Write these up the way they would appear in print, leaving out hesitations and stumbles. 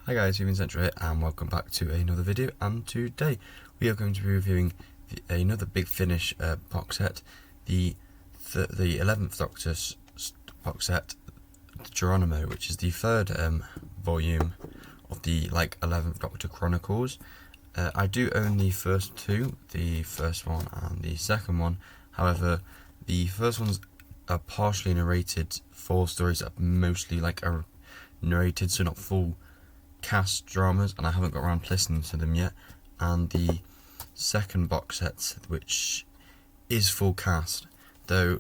Hi guys, Human Central here and welcome back to another video, and today we are going to be reviewing another Big Finish box set, the 11th Doctor box set, Geronimo, which is the third volume of the 11th Doctor Chronicles. I do own the first two, the first one and the second one. However, the first one's are partially narrated 4 stories that are mostly are narrated, so not full cast dramas, and I haven't got around to listening to them yet. And the second box set, which is full cast, though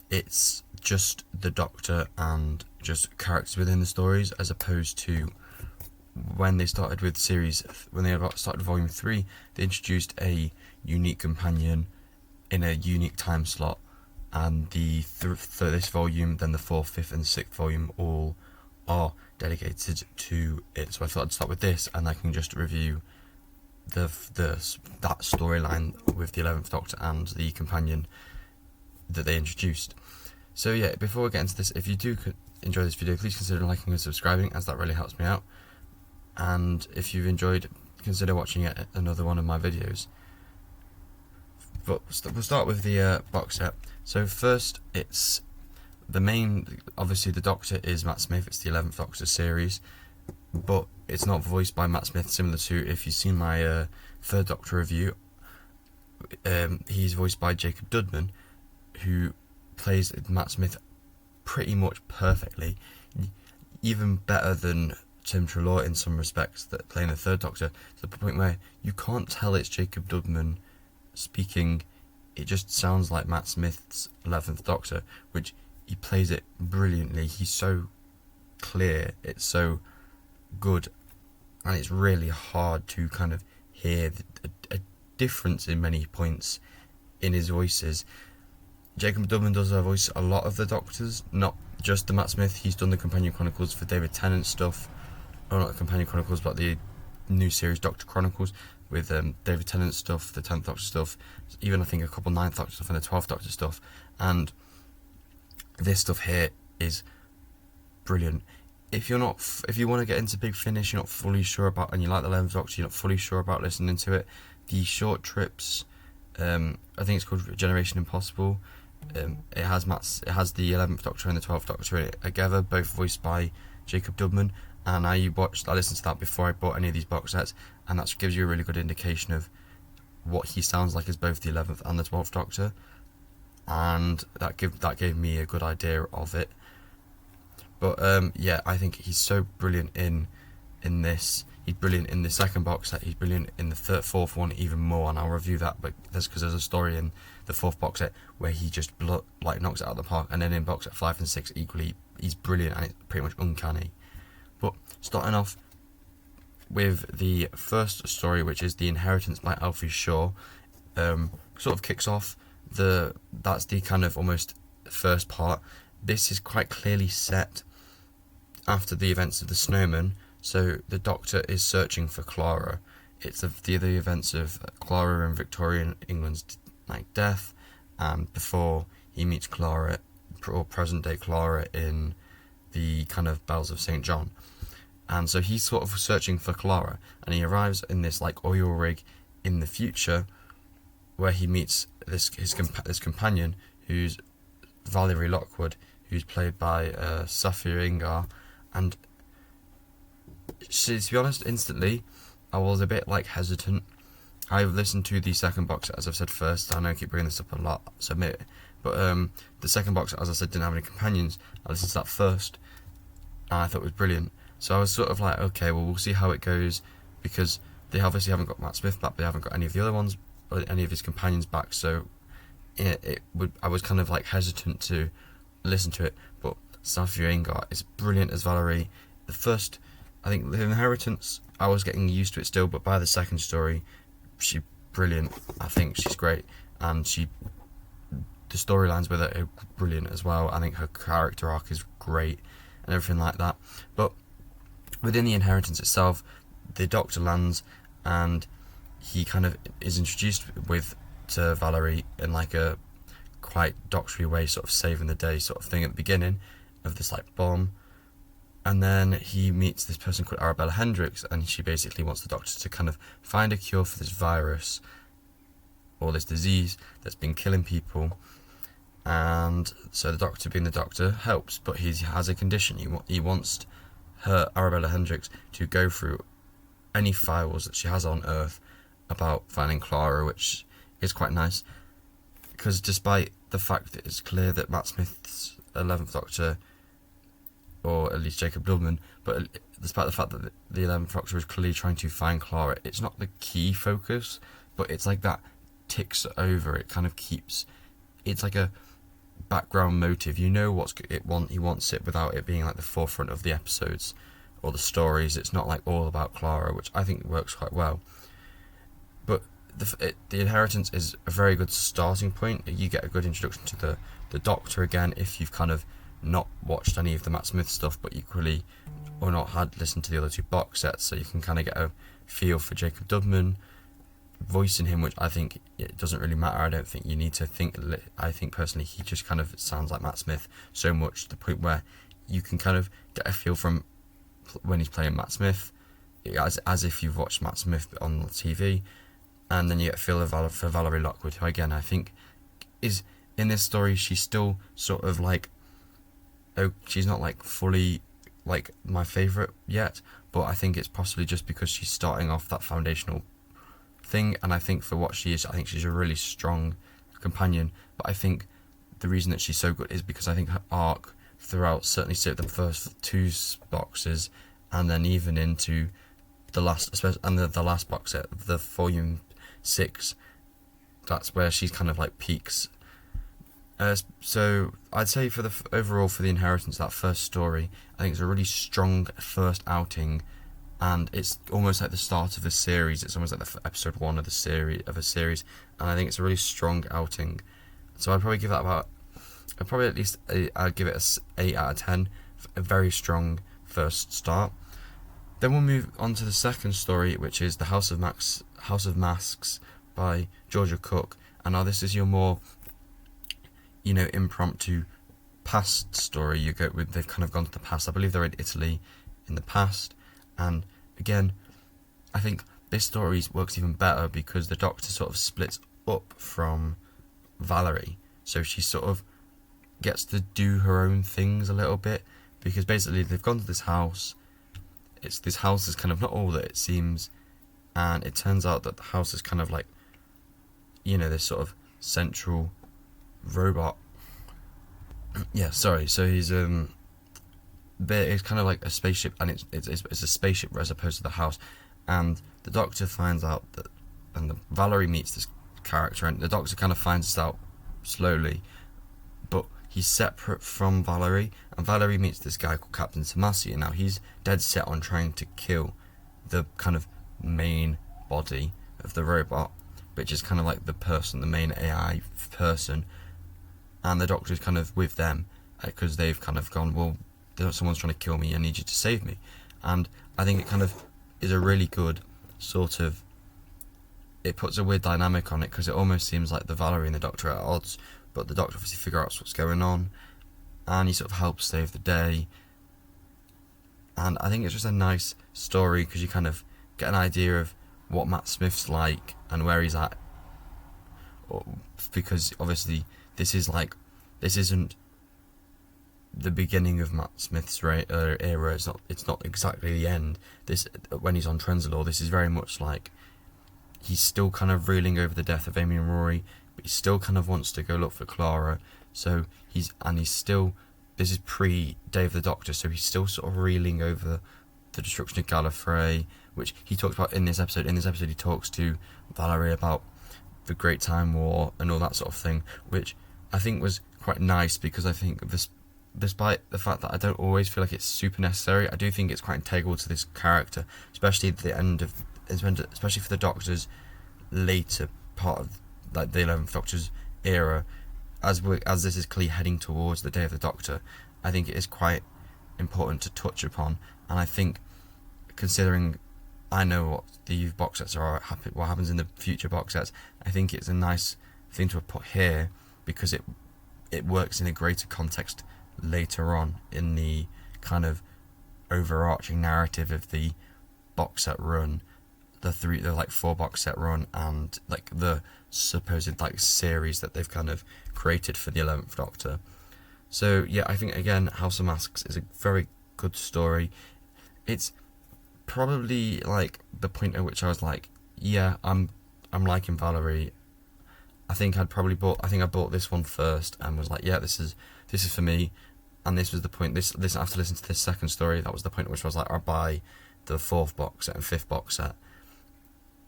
it's just the Doctor and just characters within the stories, as opposed to when they started with when they started volume 3, they introduced a unique companion in a unique time slot, and this volume, then the 4th, 5th and 6th volume all are dedicated to it. So I thought I'd start with this, and I can just review that storyline with the 11th Doctor and the companion that they introduced. So yeah, before we get into this, if you do enjoy this video, please consider liking and subscribing, as that really helps me out. And if you've enjoyed, consider watching another one of my videos. But we'll start with the box set. So first, it's obviously the Doctor is Matt Smith. It's the 11th Doctor series, but it's not voiced by Matt Smith, similar to, if you've seen my 3rd Doctor review, he's voiced by Jacob Dudman, who plays Matt Smith pretty much perfectly, even better than Tim Treloar in some respects, that playing the 3rd Doctor, to the point where you can't tell it's Jacob Dudman speaking. It just sounds like Matt Smith's 11th Doctor, which he plays it brilliantly. He's so clear, it's so good, and it's really hard to kind of hear a difference in many points in his voices. Jacob Dudman does voice a lot of the Doctors, not just the Matt Smith. He's done the Companion Chronicles for David Tennant stuff, or not the Companion Chronicles, but the new series Doctor Chronicles with David Tennant stuff, the 10th Doctor stuff, even I think a couple 9th Doctor stuff and the 12th Doctor stuff. And this stuff here is brilliant. If you want to get into Big Finish, you're not fully sure about, and you like the 11th Doctor, you're not fully sure about listening to it, the short trips, I think it's called Generation Impossible. It has the 11th Doctor and the 12th Doctor in it together, both voiced by Jacob Dudman. And I listened to that before I bought any of these box sets, and that gives you a really good indication of what he sounds like as both the 11th and the 12th Doctor, and that gave me a good idea of it. But yeah, I think he's so brilliant in this. He's brilliant in the second box set. He's brilliant in the 4th one even more, and I'll review that. But because there's a story in the 4th box set where he just knocks it out of the park, and then in box set 5 and 6 equally, he's brilliant, and it's pretty much uncanny. But starting off with the first story, which is The Inheritance by Alfie Shaw, sort of kicks off that's the kind of almost first part. This is quite clearly set after the events of The Snowman, so the Doctor is searching for Clara. It's the events of Clara in Victorian England's death, and before he meets Clara, or present day Clara, in the kind of Bells of St. John. And so he's sort of searching for Clara, and he arrives in this oil rig in the future, where he meets this companion, who's Valerie Lockwood, who's played by Safia Ingar. And to be honest, instantly I was a bit hesitant. I've listened to the second box set, as I've said first. I know I keep bringing this up a lot, so admit it. But the second box set, as I said, didn't have any companions. I listened to that first, and I thought it was brilliant. So I was sort of okay, well, we'll see how it goes, because they obviously haven't got Matt Smith back, they haven't got any of the other ones, or any of his companions back, so I was kind of hesitant to listen to it. But Safia Ingar is brilliant as Valerie. The first, I think, The Inheritance, I was getting used to it still, but by the second story, she's brilliant. I think she's great, and the storylines with her are brilliant as well. I think her character arc is great, and everything like that. But within The Inheritance itself, the Doctor lands, and he kind of is introduced to Valerie in a quite doctory way, sort of saving the day sort of thing at the beginning of this bomb, And then he meets this person called Arabella Hendricks, and she basically wants the Doctor to kind of find a cure for this virus or this disease that's been killing people. And so the Doctor, being the Doctor, helps, but he has a condition. He wants Arabella Hendricks, to go through any files that she has on Earth about finding Clara, which is quite nice, because despite the fact that it's clear that Matt Smith's 11th Doctor, or at least Jacob Dubman, but despite the fact that the 11th Doctor is clearly trying to find Clara, it's not the key focus, but it's like that ticks over. It kind of keeps, it's like a background motive. You know he wants it without it being like the forefront of the episodes or the stories. It's not like all about Clara, which I think works quite well. But the Inheritance is a very good starting point. You get a good introduction to the Doctor again if you've kind of not watched any of the Matt Smith stuff, but equally or not had listened to the other two box sets, so you can kind of get a feel for Jacob Dubman voicing him, which I think it doesn't really matter. I don't think you need to think. I think personally he just kind of sounds like Matt Smith so much to the point where you can kind of get a feel from when he's playing Matt Smith as if you've watched Matt Smith on the TV, and then you get a feel for Valerie Lockwood, who again I think is in this story, she's still sort of like, oh, she's not like fully like my favourite yet, but I think it's possibly just because she's starting off that foundational thing, and I think for what she is, I think she's a really strong companion. But I think the reason that she's so good is because I think her arc throughout, certainly the first two boxes, and then even into the last, especially and the last box set, the volume 6, that's where she's kind of like peaks. So I'd say for the overall for the Inheritance, that first story, I think it's a really strong first outing, and it's almost like the start of a series. It's almost like the episode 1 of the series, and I think it's a really strong outing. So I'd probably give that about, I'd give it a 8 out of 10. A very strong first start. Then we'll move on to the second story, which is the House of Masks by Georgia Cook. And now this is your more, impromptu past story. They've kind of gone to the past. I believe they're in Italy in the past, and again, I think this story works even better because the Doctor sort of splits up from Valerie, so she sort of gets to do her own things a little bit, because basically they've gone to this house. This house is kind of not all that it seems, and it turns out that the house is kind of like, this sort of central robot. So he's it's kind of like a spaceship, and it's a spaceship as opposed to the house. And the Doctor finds out that, and Valerie meets this character, and the Doctor kind of finds this out slowly, but he's separate from Valerie, and Valerie meets this guy called Captain Tomasi, and now he's dead set on trying to kill the kind of main body of the robot, which is kind of like the main AI person, and the Doctor's kind of with them, because they've kind of gone, well, someone's trying to kill me, I need you to save me. And I think it kind of is a really good sort of, it puts a weird dynamic on it, because it almost seems like the Valerie and the Doctor are at odds, but the Doctor obviously figures out what's going on, and he sort of helps save the day. And I think it's just a nice story, because you kind of get an idea of what Matt Smith's like and where he's at, because obviously this isn't the beginning of Matt Smith's era. It's not exactly the end. This, when he's on Trenzalore, this is very much like he's still kind of reeling over the death of Amy and Rory, but he still kind of wants to go look for Clara. So he's still, this is pre Day of the Doctor, so he's still sort of reeling over the destruction of Gallifrey, which he talks about in this episode. In this episode, he talks to Valerie about the Great Time War and all that sort of thing, which I think was quite nice, because I think this, despite the fact that I don't always feel like it's super necessary, I do think it's quite integral to this character, especially at the end of, especially for the Doctor's later part of like the 11th Doctor's era, as this is clearly heading towards the Day of the Doctor. I think it is quite important to touch upon, and I think, considering I know what the box sets are, what happens in the future box sets, I think it's a nice thing to put here, because it works in a greater context later on in the kind of overarching narrative of the box set run, the 4 box set run, and like the supposed like series that they've kind of created for the 11th Doctor. So yeah, I think again House of Masks is a very good story. It's probably like the point at which I was like, yeah, I'm liking Valerie. I think I bought this one first and was like, yeah, this is for me. And this was the point. This after listening to this second story, that was the point at which I was like, I'll buy the 4th box set and 5th box set.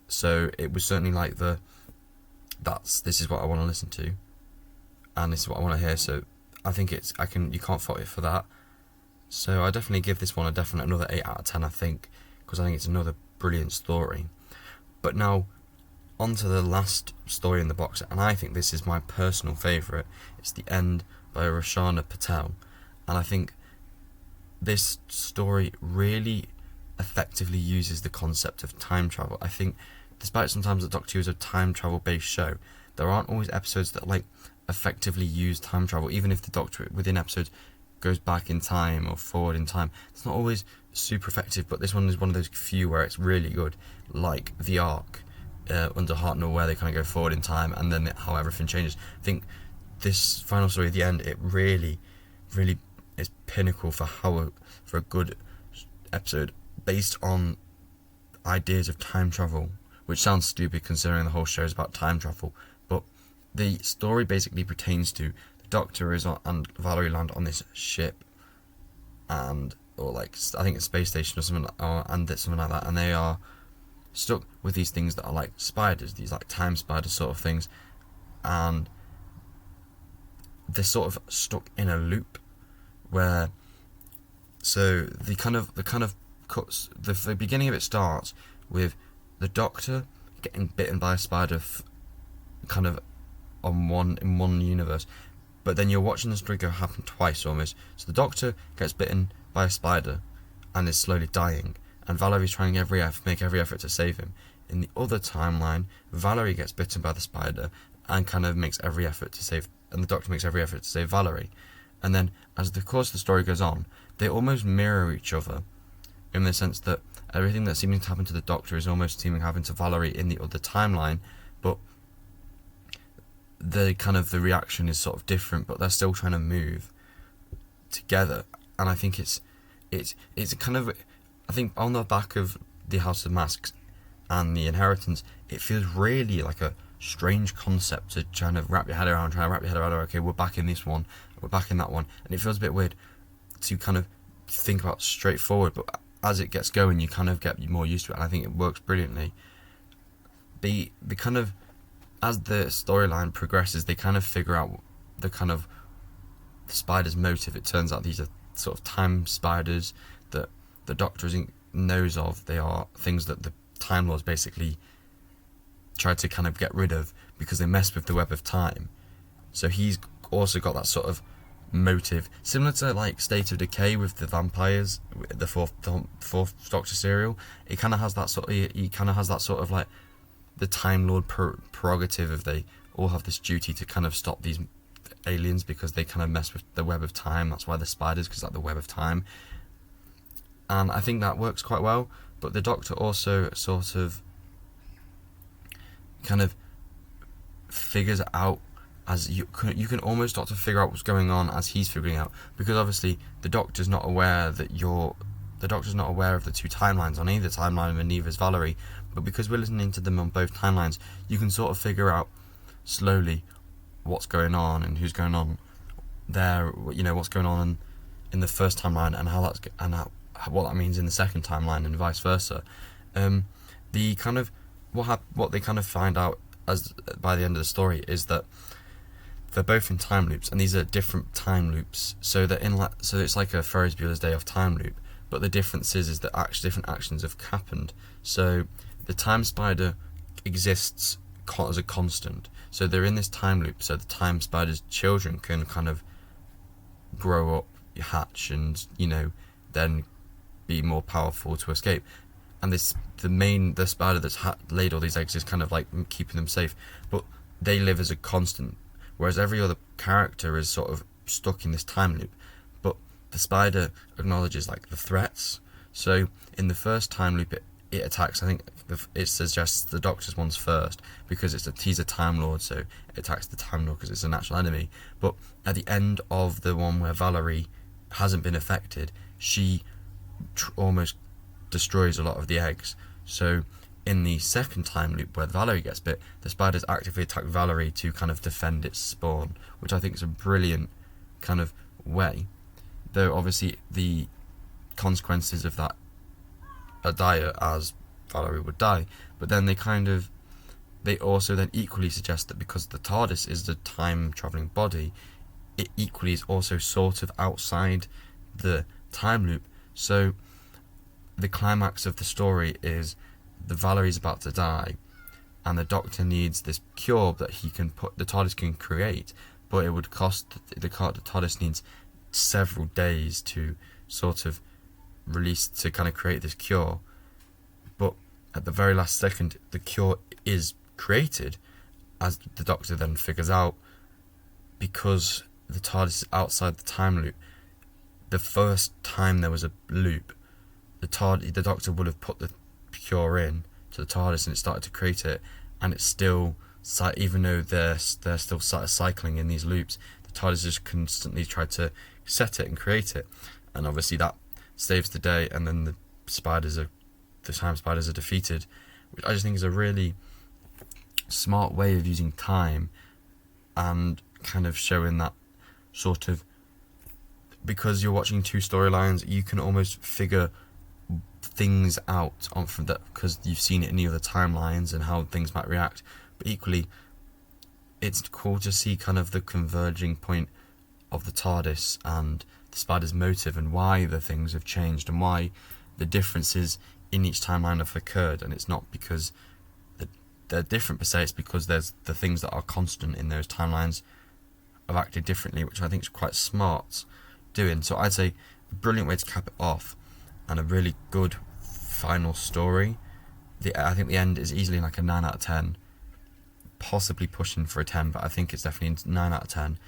So it was certainly like this is what I want to listen to, and this is what I want to hear. So I think you can't fault it for that. So I definitely give this one another 8 out of 10. I think, because I think it's another brilliant story. But now, on to the last story in the box set, and I think this is my personal favourite. It's The End by Roshana Patel, and I think this story really effectively uses the concept of time travel. I think, despite sometimes the Doctor Who is a time travel based show, there aren't always episodes that like effectively use time travel. Even if the Doctor within episodes goes back in time or forward in time, it's not always super effective. But this one is one of those few where it's really good, like the Ark under Hartnell, where they kind of go forward in time and then how everything changes. I think this final story at the end, it really is pinnacle for a good episode based on ideas of time travel, which sounds stupid considering the whole show is about time travel. But the story basically pertains to the Doctor and Valerie land on this ship, or like I think it's space station or something, something like that, and they are stuck with these things that are like spiders, these like time spider sort of things, and they're sort of stuck in a loop where, so the kind of cuts, the beginning of it starts with the Doctor getting bitten by a spider kind of in one universe, but then you're watching the story happen twice almost. So the Doctor gets bitten by a spider and is slowly dying, and Valerie's trying make every effort to save him. In the other timeline, Valerie gets bitten by the spider and kind of makes every effort to save, and the Doctor makes every effort to save Valerie. And then as the course of the story goes on, they almost mirror each other, in the sense that everything that seems to happen to the Doctor is almost seeming to happen to Valerie in the other timeline, but the reaction is sort of different, but they're still trying to move together. And I think it's kind of, I think on the back of the House of Masks and the Inheritance, it feels really like a strange concept to try to wrap your head around. Okay, we're back in this one, we're back in that one, and it feels a bit weird to kind of think about straightforward, but as it gets going, you kind of get more used to it, and I think it works brilliantly. The kind of, as the storyline progresses, they kind of figure out the spider's motive. It turns out these are sort of time spiders that the Doctor knows of. They are things that the Time Lords basically tried to kind of get rid of because they mess with the web of time. So he's also got that sort of motive, similar to like State of Decay with the vampires, the fourth Doctor serial. It kind of has that sort of, he kind of has that sort of like the Time Lord prerogative of they all have this duty to kind of stop these aliens because they kind of mess with the web of time. That's why the spiders, because like the web of time. And I think that works quite well. But the Doctor also sort of kind of figures it out as you can almost start to figure out what's going on as he's figuring out, because obviously the Doctor's not aware of the two timelines on either timeline, and neither is Valerie. But because we're listening to them on both timelines, you can sort of figure out slowly what's going on and who's going on there. What's going on in the first timeline and what that means in the second timeline and vice versa. The kind of what they kind of find out as by the end of the story is that they're both in time loops, and these are different time loops. So they're so it's like a Ferris Bueller's Day Off time loop, but the difference is that different actions have happened. So the time spider exists as a constant. So they're in this time loop. So the time spider's children can kind of grow up, hatch, and then be more powerful to escape. And the spider that's laid all these eggs is kind of like keeping them safe, but they live as a constant, whereas every other character is sort of stuck in this time loop. But the spider acknowledges like the threats. So in the first time loop, it attacks. I think it suggests the Doctor's ones first because he's a Time Lord, so it attacks the Time Lord because it's a natural enemy. But at the end of the one where Valerie hasn't been affected, she almost destroys a lot of the eggs. So in the second time loop where Valerie gets bit, the spiders actively attack Valerie to kind of defend its spawn, which I think is a brilliant kind of way. Though obviously the consequences of that are dire, as Valerie would die, but then they also then equally suggest that because the TARDIS is the time travelling body, it equally is also sort of outside the time loop. So the climax of the story is the Valerie's about to die, and the Doctor needs this cure that the TARDIS can create, but it would cost the TARDIS needs several days to sort of kind of create this cure. But at the very last second, the cure is created, as the Doctor then figures out, because the TARDIS is outside the time loop. The first time there was a loop, the Doctor would have put the cure in to the TARDIS and it started to create it, and it's still, even though they're still cycling in these loops, the TARDIS just constantly tried to set it and create it, and obviously that saves the day, and then the time spiders are defeated, which I just think is a really smart way of using time and kind of showing that sort of, because you're watching two storylines, you can almost figure things out from that because you've seen it in the other timelines and how things might react. But equally, it's cool to see kind of the converging point of the TARDIS and the spider's motive and why the things have changed and why the differences in each timeline have occurred. And it's not because they're different per se, it's because there's the things that are constant in those timelines have acted differently, which I think is quite smart doing. So I'd say a brilliant way to cap it off and a really good final story. I think the end is easily like a 9 out of 10, possibly pushing for a 10, but I think it's definitely 9 out of 10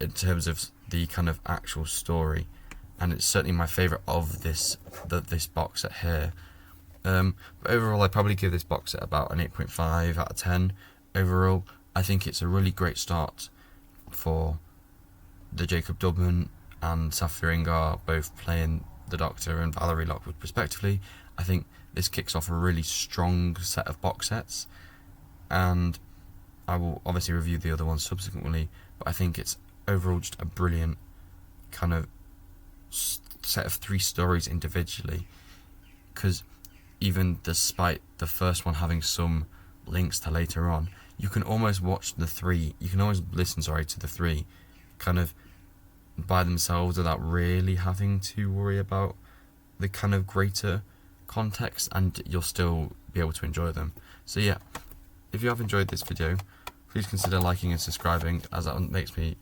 in terms of the kind of actual story, and it's certainly my favourite of this box set here. But overall, I'd probably give this box set about an 8.5 out of 10. Overall, I think it's a really great start for the Jacob Dubman and Safia Ingar both playing the Doctor and Valerie Lockwood respectively. I think this kicks off a really strong set of box sets, and I will obviously review the other ones subsequently, but I think it's overall just a brilliant kind of set of 3 stories individually, because even despite the first one having some links to later on, you can almost listen to the 3 kind of by themselves without really having to worry about the kind of greater context, and you'll still be able to enjoy them. So yeah, if you have enjoyed this video, please consider liking and subscribing, as that makes me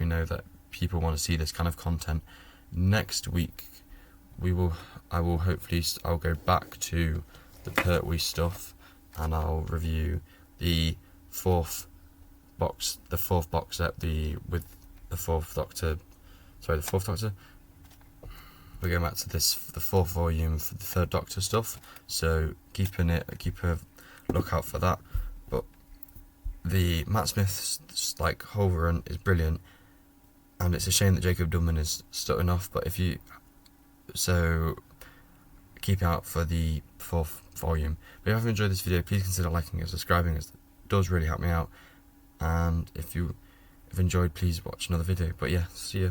know that people want to see this kind of content. Next week I'll go back to the Pertwee stuff, and I'll review the fourth box set, with the fourth Doctor. We're going back to the 4th volume for the 3rd Doctor stuff, so keep a lookout for that. But the Matt Smith's whole run is brilliant, and it's a shame that Jacob Dubman is starting off. But keep out for the 4th volume. But if you have enjoyed this video, please consider liking and subscribing, as it does really help me out. And if you have enjoyed, please watch another video. But yeah, see ya.